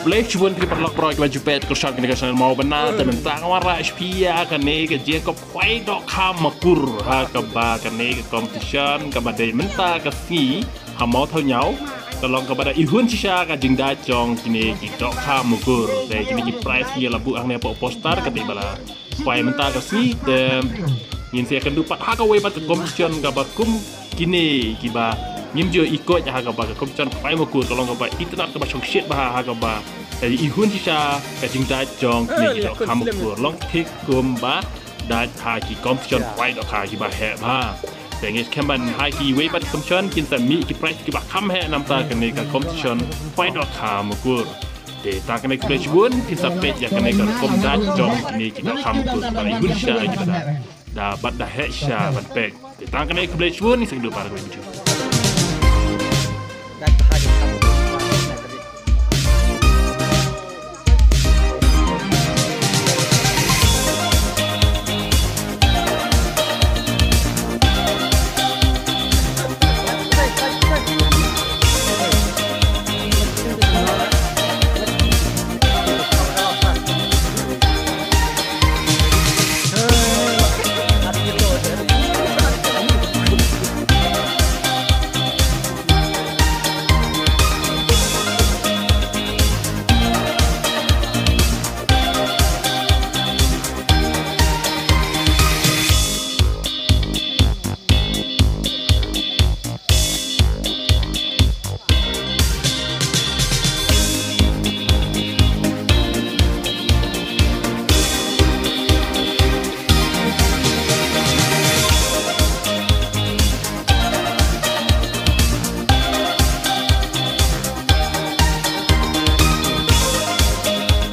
Boleh cuba kita perlu proyek baju pet kerja kini kesan mau benar tentang warna spia kene ke je kop kuai dok makur ha keba kene ke competition kepada mental ke fi ha mau thau nhau tolong kepada ihun sisa ka jing da jong kini ki dok makur dai kini ki prize dia labu ang ne poster ke bala kuai mental ke fi de yin se akan dupat ha ka we pat competition ka ba kum kini ki ba nim jo ikut ya ka ba competition kuai makur tolong ka ba internet ka ba chong shit ba ha ka ba dari ihun sisa ka jing da jong kini ki dok makur long tik kum ba da ha ki competition kuai dok ha ki ba he baแต่เงี้ยแค่มันไฮกีเวบัตคอมชั่นกินแต่มีกี่ไพรส์กี่บาทคำแห่นำตากันในการคอมชั่นไฟดอกขามุกุรเดตากันในกระชวนที่สับเป็ดอยากกันในการคอมดันจองกินในกี่ดอกขามุกุรไปหุ่นชากี่บาทดาบัดดาเฮชาบัดเป็ดเดตากันในกระชวนนี่สิ่งดูปาร์กไปจุด